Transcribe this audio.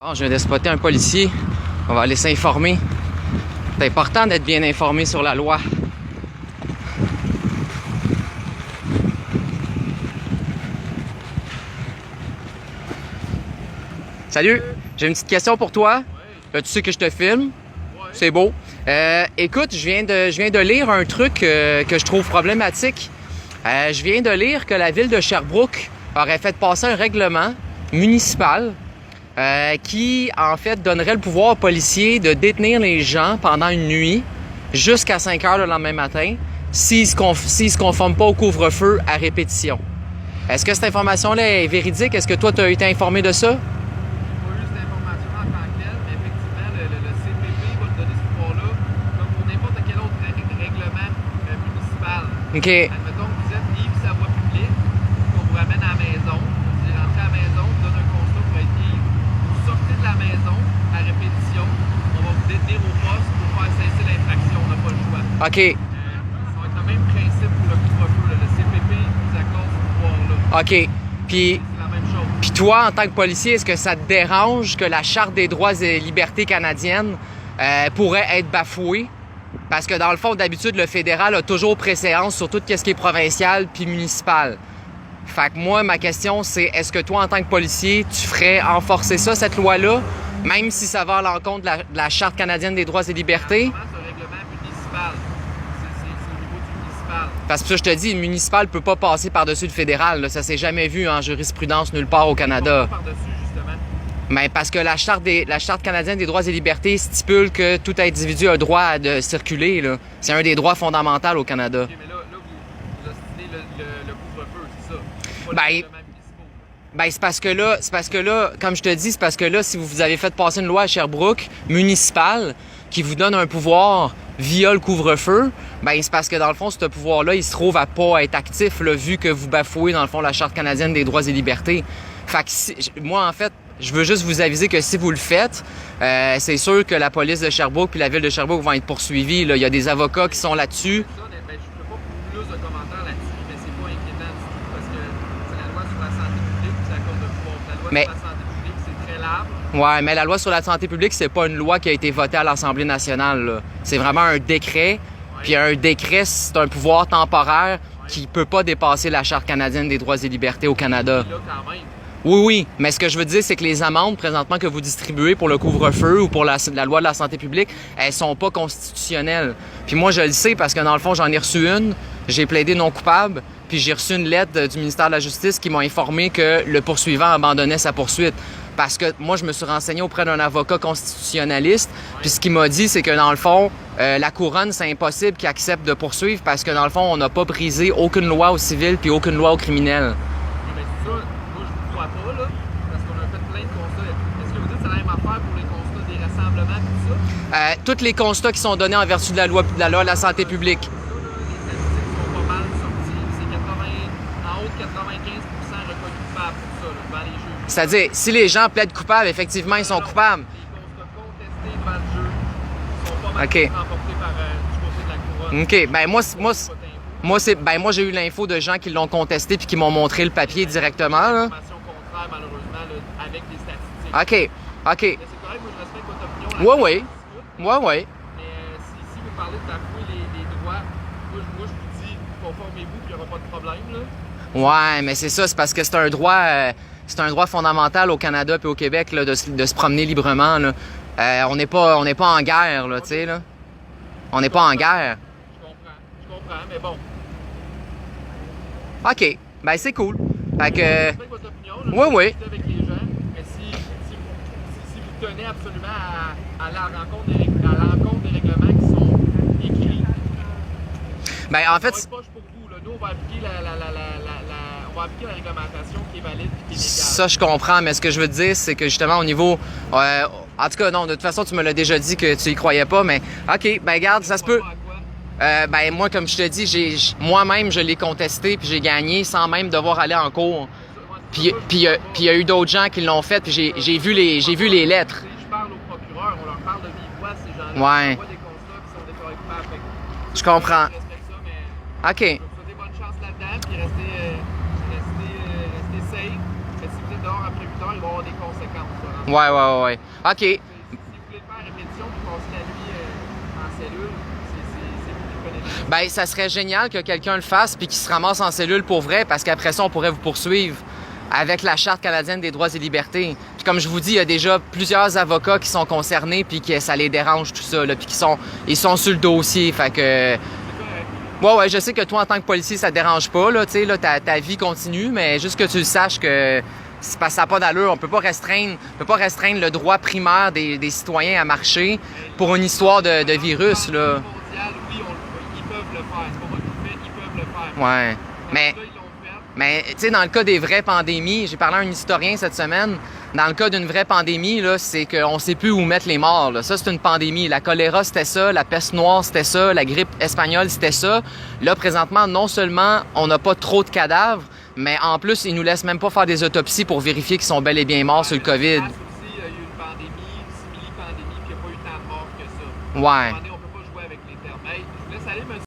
Bon, je viens de spotter un policier. On va aller s'informer. C'est important d'être bien informé sur la loi. Salut, j'ai une petite question pour toi. Là, tu sais que je te filme. C'est beau. Écoute, je viens de lire un truc que je trouve problématique. Je viens de lire que la ville de Sherbrooke aurait fait passer un règlement municipal qui, en fait, donnerait le pouvoir aux policiers de détenir les gens pendant une nuit jusqu'à 5 heures le lendemain matin s'ils se conforment pas au couvre-feu à répétition. Est-ce que cette information-là est véridique? Est-ce que toi, tu as été informé de ça? OK. Admettons que vous êtes Yves sa voie publique, qu'on vous ramène à la maison, vous allez rentrer à la maison, vous donne un constat pour être Yves, vous sortez de la maison à répétition, on va vous détenir au poste pour faire cesser l'infraction, on n'a pas le choix. OK. Ça va être le même principe pour le couvre-feu, le CPP vous accorde ce pouvoir-là. OK. Puis, C'est la même chose. puis toi, en tant que policier, est-ce que ça te dérange que la Charte des droits et libertés canadienne pourrait être bafouée? Parce que dans le fond, d'habitude, le fédéral a toujours préséance sur tout ce qui est provincial puis municipal. Fait que moi, ma question, c'est est-ce que toi, en tant que policier, tu ferais enforcer ça, cette loi-là, même si ça va à l'encontre de la Charte canadienne des droits et libertés? C'est un règlement municipal. C'est au niveau du municipal. Parce que ça, je te dis, le municipal peut pas passer par-dessus le fédéral. Là. Ça s'est jamais vu en jurisprudence nulle part au Canada. Par-dessus, justement. Mais parce que la Charte canadienne des droits et libertés stipule que tout individu a le droit de circuler. Là. C'est un des droits fondamentaux au Canada. OK, mais là vous ostinez le couvre-feu, c'est ça? Pas Ben, le règlement municipal. Ben, c'est parce que là, comme je te dis, c'est parce que là, si vous avez fait passer une loi à Sherbrooke municipale qui vous donne un pouvoir via le couvre-feu, ben c'est parce que dans le fond, ce pouvoir-là, il se trouve à pas être actif, là, vu que vous bafouez, dans le fond, la Charte canadienne des droits et libertés. Fait que moi, en fait, je veux juste vous aviser que si vous le faites, c'est sûr que la police de Sherbrooke puis la ville de Sherbrooke vont être poursuivis. Là. Il y a des avocats qui sont là-dessus. Ça, ben, je ne peux pas plus de commentaires là-dessus, mais c'est pas inquiétant du tout parce que c'est la loi sur la santé publique qui s'accorde de pouvoir. La loi Mais- sur la santé publique, c'est très large. Ouais, mais la loi sur la santé publique, c'est pas une loi qui a été votée à l'Assemblée nationale. Là. C'est vraiment un décret. Puis un décret, c'est un pouvoir temporaire qui peut pas dépasser la Charte canadienne des droits et libertés au Canada. Et là, quand même, Oui, mais ce que je veux dire, c'est que les amendes présentement que vous distribuez pour le couvre-feu ou pour la loi de la santé publique, elles sont pas constitutionnelles. Puis moi, je le sais parce que dans le fond, j'en ai reçu une, j'ai plaidé non coupable, puis j'ai reçu une lettre du ministère de la Justice qui m'a informé que le poursuivant abandonnait sa poursuite. Parce que moi, je me suis renseigné auprès d'un avocat constitutionnaliste, puis ce qu'il m'a dit, c'est que dans le fond, la couronne, c'est impossible qu'il accepte de poursuivre parce que dans le fond, on n'a pas brisé aucune loi au civil puis aucune loi au criminel. mais c'est ça, moi, je vous crois pas, là, parce qu'on a fait plein de constats. Est-ce que vous dites que c'est la même affaire pour les constats des rassemblements et tout ça? Tous les constats qui sont donnés en vertu de la loi de la santé publique. Ça, là, les statistiques sont pas mal sorties. C'est en haut de 95% reconnus coupables pour ça, là, devant les juges. C'est-à-dire, si les gens plaident coupables, effectivement, ils sont coupables. Les constats contestés devant le juge sont pas mal OK. remportés par du côté de la couronne. OK. Moi, j'ai eu l'info de gens qui l'ont contesté puis qui m'ont montré le papier directement. Là. Information contraire, malheureusement, là, avec des statistiques. OK. OK. Mais c'est correct, moi, je respecte votre opinion. Ouais, ouais. Discute. Ouais, ouais. Mais si vous parlez de bafouer les droits, moi, je vous dis, conformez-vous, puis il n'y aura pas de problème, là. Ouais, mais c'est ça, c'est parce que c'est un droit fondamental au Canada puis au Québec là, de se promener librement. Là. On n'est pas en guerre, là, tu sais, là. On n'est pas en guerre. Je comprends, mais bon. OK. Ben, c'est cool. Fait que... Je respecte votre opinion, là. Ouais, ouais. Discutez avec les gens, mais si vous tenez absolument à la rencontre des règlements qui sont écrits, Ben, en ça va fait, être poche pour vous, là. Nous, on va appliquer on va appliquer la réglementation qui est valide et qui est légale. ça, je comprends, mais ce que je veux te dire, c'est que justement, au niveau... en tout cas, non, de toute façon, tu me l'as déjà dit que tu y croyais pas, mais OK, ben, garde, ça se peut. Ben, moi, comme je te dis, moi-même, je l'ai contesté, puis j'ai gagné sans même devoir aller en cours. Puis il y a eu d'autres gens qui l'ont fait, puis j'ai vu les lettres. Je parle aux procureurs, on leur parle de vive voix, ces gens-là. Ouais. On voit des constats qui sont déclarés coupables. Fait que Je comprends. je respecte ça, mais OK. je vous souhaite bonne chance là-dedans, puis restez safe. Mais si vous êtes dehors après 8 heures, il va y avoir des conséquences. Ouais. OK. Si vous voulez le faire à répétition puis passer la nuit en cellule, c'est plus économique. Ben, ça serait génial que quelqu'un le fasse puis qu'il se ramasse en cellule pour vrai, parce qu'après ça, on pourrait vous poursuivre avec la Charte canadienne des droits et libertés. Puis comme je vous dis, il y a déjà plusieurs avocats qui sont concernés puis que ça les dérange tout ça, là, puis ils sont sur le dossier. Fait que... Ouais, je sais que toi, en tant que policier, ça te dérange pas, là, tu sais, là, ta vie continue, mais juste que tu le saches que c'est parce que ça n'a pas d'allure. On peut pas restreindre le droit primaire des citoyens à marcher pour une histoire de virus, là. Mondial, oui, ils peuvent le faire. C'est pas moi qui le fais, ils peuvent le faire. Ouais. Mais... Là, ils l'ont fait. Mais, tu sais, dans le cas des vraies pandémies, j'ai parlé à un historien cette semaine, dans le cas d'une vraie pandémie, là, c'est qu'on sait plus où mettre les morts, là. Ça, c'est une pandémie. La choléra, c'était ça. La peste noire, c'était ça. La grippe espagnole, c'était ça. Là, présentement, non seulement on n'a pas trop de cadavres, mais en plus, ils nous laissent même pas faire des autopsies pour vérifier qu'ils sont bel et bien morts sur le COVID. En France aussi, il y a eu une pandémie, une simili-pandémie, puis il n'y a pas eu tant de morts que ça. Ouais. À un moment donné, on peut pas jouer avec les termes. Hey, je vous laisse aller, monsieur.